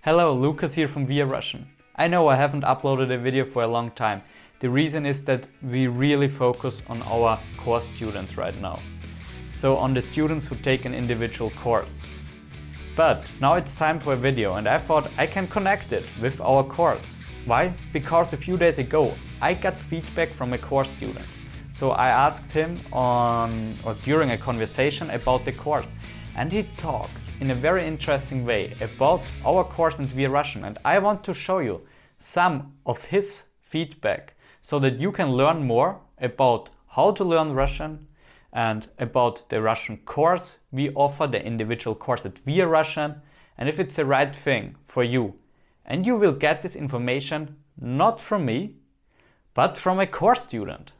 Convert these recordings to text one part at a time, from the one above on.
Hello, Lukas here from viaRussian. I know I haven't uploaded a video for a long time. The reason is that we really focus on our course students right now. So on the students who take an individual course. But now it's time for a video and I thought I can connect it with our course. Why? Because a few days ago I got feedback from a course student. So I asked him during a conversation about the course, and he talked in a very interesting way about our course in viaRussian, and I want to show you some of his feedback so that you can learn more about how to learn Russian and about the Russian course we offer, the individual course at viaRussian, and if it's the right thing for you. And you will get this information not from me, but from a course student.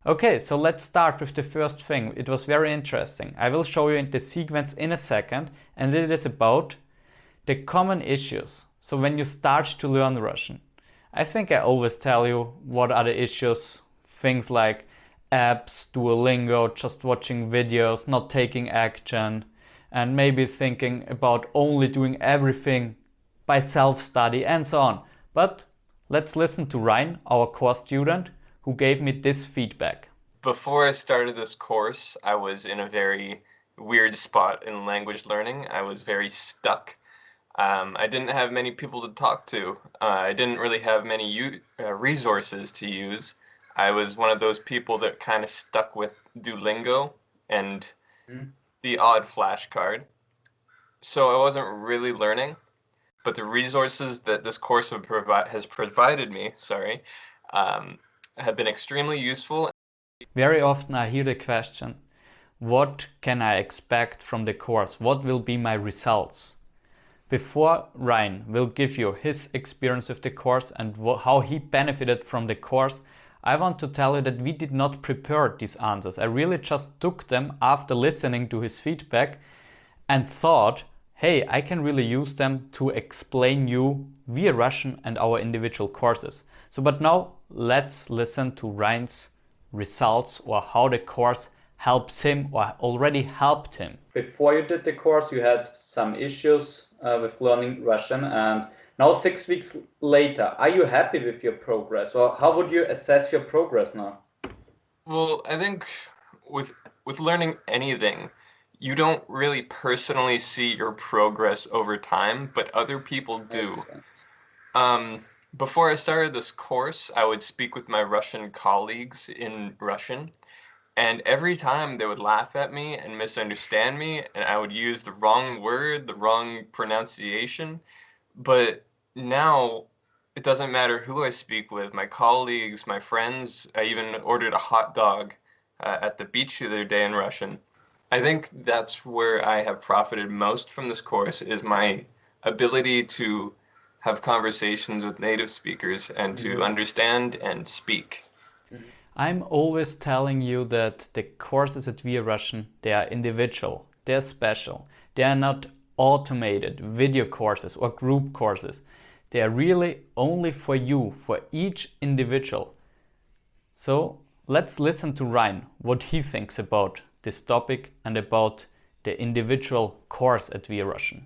Okay, so let's start with the first thing. It was very interesting. I will show you the sequence in a second, and it is about the common issues. So when you start to learn Russian, I think I always tell you what are the issues. Things like apps, Duolingo, just watching videos, not taking action, and maybe thinking about only doing everything by self-study and so on. But let's listen to Ryan, our course student, who gave me this feedback. Before I started this course, I was in a very weird spot in language learning. I was very stuck. I didn't have many people to talk to. I didn't really have many resources to use. I was one of those people that kind of stuck with Duolingo and the odd flashcard. So I wasn't really learning, but the resources that this course has provided me, have been extremely useful. Very often I hear the question, what can I expect from the course? What will be my results? Before Ryan will give you his experience with the course and how he benefited from the course, I want to tell you that we did not prepare these answers. I really just took them after listening to his feedback and thought, hey, I can really use them to explain you viaRussian and our individual courses. So, but now let's listen to Ryan's results or how the course helps him or already helped him. Before you did the course, you had some issues with learning Russian, and now 6 weeks later, are you happy with your progress, or how would you assess your progress now? Well, I think with learning anything, you don't really personally see your progress over time, but other people do. Before I started this course, I would speak with my Russian colleagues in Russian, and every time they would laugh at me and misunderstand me, and I would use the wrong word, the wrong pronunciation. But now it doesn't matter who I speak with, my colleagues, my friends. I even ordered a hot dog at the beach the other day in Russian. I think that's where I have profited most from this course, is my ability to have conversations with native speakers and to understand and speak. I'm always telling you that the courses at viaRussian, they are individual, they are special, they are not automated video courses or group courses. They are really only for you, for each individual. So let's listen to Ryan, what he thinks about this topic and about the individual course at viaRussian.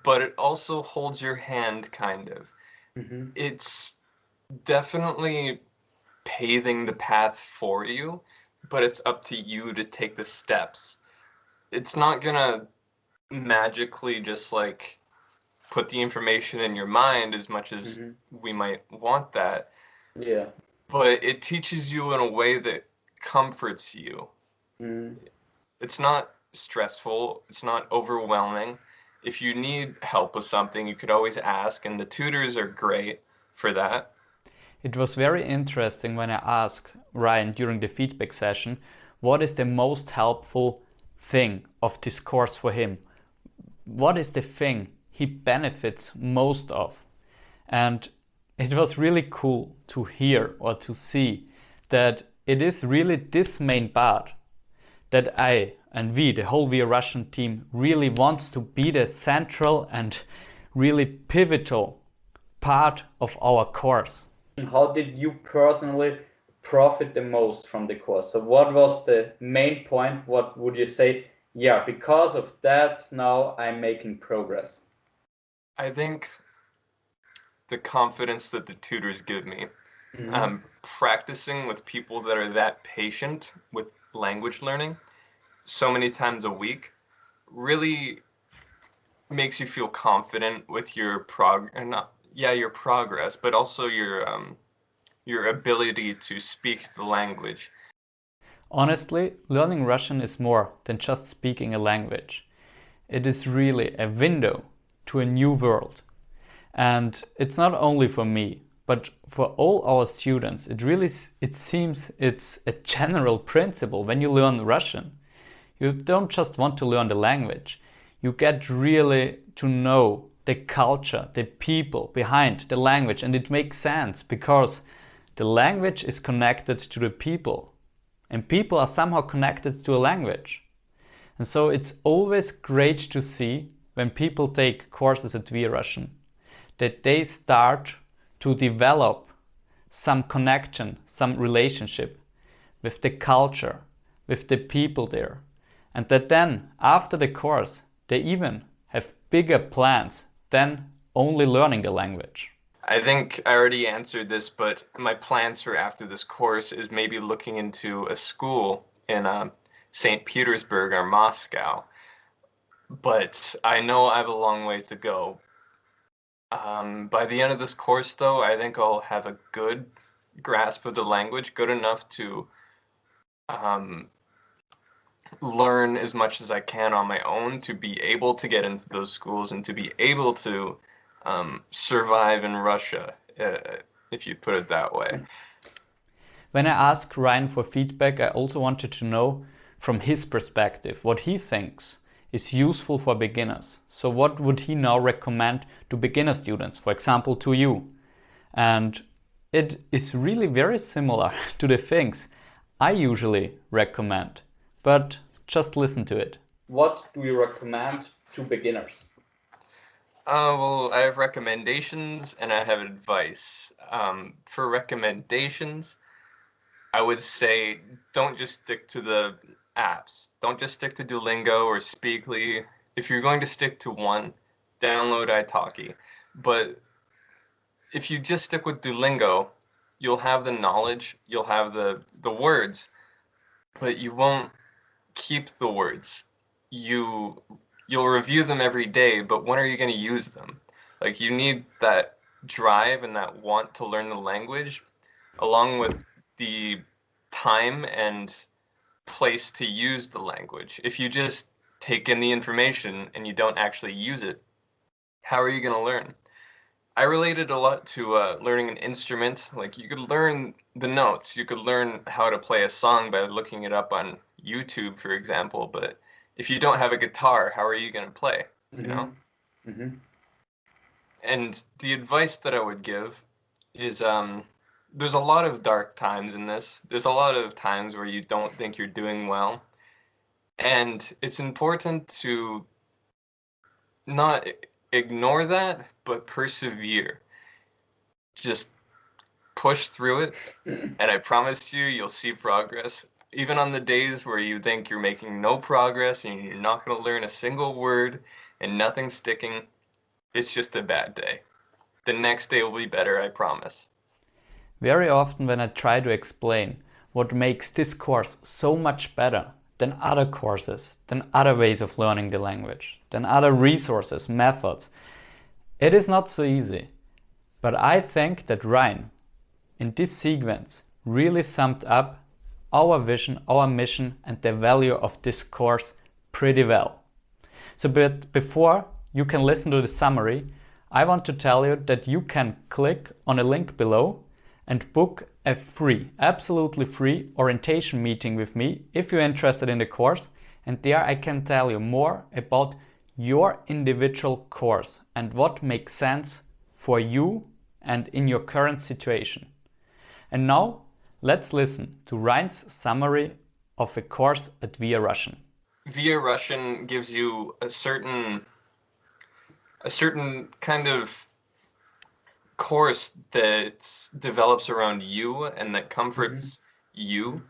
But it also holds your hand, kind of. It's definitely paving the path for you, but it's up to you to take the steps. It's not gonna magically just like put the information in your mind as much as we might want that. Yeah. But it teaches you in a way that comforts you. It's not stressful, it's not overwhelming. If you need help with something, you could always ask, and the tutors are great for that. It was very interesting when I asked Ryan during the feedback session, what is the most helpful thing of this course for him? What is the thing he benefits most of? And it was really cool to hear or to see that it is really this main part that I and we, the whole viaRussian team, really wants to be the central and really pivotal part of our course. How did you personally profit the most from the course? So what was the main point? What would you say? Yeah, because of that, now I'm making progress. I think the confidence that the tutors give me. Practicing with people that are that patient with language learning so many times a week really makes you feel confident with your progress, but also your ability to speak the language. Honestly, learning Russian is more than just speaking a language. It is really a window to a new world. And it's not only for me, but for all our students. It seems it's a general principle when you learn Russian. You don't just want to learn the language. You get really to know the culture, the people behind the language, and it makes sense because the language is connected to the people, and people are somehow connected to a language. And so it's always great to see when people take courses at viaRussian that they start to develop some connection, some relationship with the culture, with the people there. And that then, after the course, they even have bigger plans than only learning the language. I think I already answered this, but my plans for after this course is maybe looking into a school in St. Petersburg or Moscow. But I know I have a long way to go. By the end of this course, though, I think I'll have a good grasp of the language, good enough to learn as much as I can on my own to be able to get into those schools and to be able to survive in Russia, if you put it that way. When I asked Ryan for feedback, I also wanted to know from his perspective what he thinks is useful for beginners. So what would he now recommend to beginner students, for example to you? And it is really very similar to the things I usually recommend, but just listen to it. What do you recommend to beginners? Well, I have recommendations and I have advice. For recommendations, I would say don't just stick to the apps. Don't just stick to Duolingo or Speakly. If you're going to stick to one, download italki. But if you just stick with Duolingo, you'll have the knowledge, you'll have the words, but you won't keep the words. You'll review them every day, but when are you going to use them? Like, you need that drive and that want to learn the language, along with the time and place to use the language. If you just take in the information and you don't actually use it, how are you going to learn? I related a lot to learning an instrument. Like, you could learn the notes, you could learn how to play a song by looking it up on YouTube, for example, but if you don't have a guitar, how are you going to play, you know? And the advice that I would give is there's a lot of dark times in this. There's a lot of times where you don't think you're doing well. And it's important to not ignore that, but persevere. Just push through it, and I promise you, you'll see progress. Even on the days where you think you're making no progress and you're not going to learn a single word and nothing's sticking, it's just a bad day. The next day will be better, I promise. Very often when I try to explain what makes this course so much better than other courses, than other ways of learning the language, than other resources, methods, it is not so easy. But I think that Ryan, in this sequence, really summed up our vision, our mission, and the value of this course pretty well. So but before you can listen to the summary, I want to tell you that you can click on a link below and book a free, absolutely free orientation meeting with me if you're interested in the course. And there I can tell you more about your individual course and what makes sense for you and in your current situation. And now let's listen to Ryan's summary of a course at viaRussian. viaRussian gives you a certain kind of course that develops around you and that comforts you.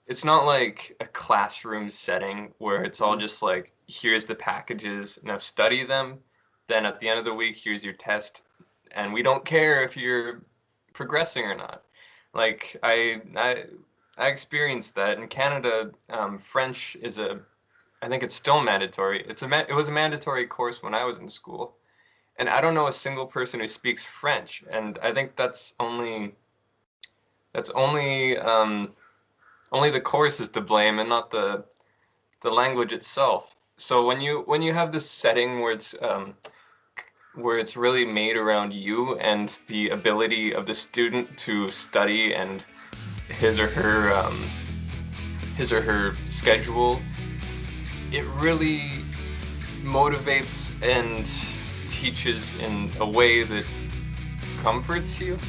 It's not like a classroom setting where it's all just like, here's the packages, now study them, then at the end of the week, here's your test, and we don't care if you're progressing or not. Like, I experienced that. In Canada, French is I think it's still mandatory. It was a mandatory course when I was in school. And I don't know a single person who speaks French, and I think that's only the course is to blame and not the language itself. So when you have this setting where it's really made around you and the ability of the student to study and his or her schedule, it really motivates and teaches in a way that comforts you.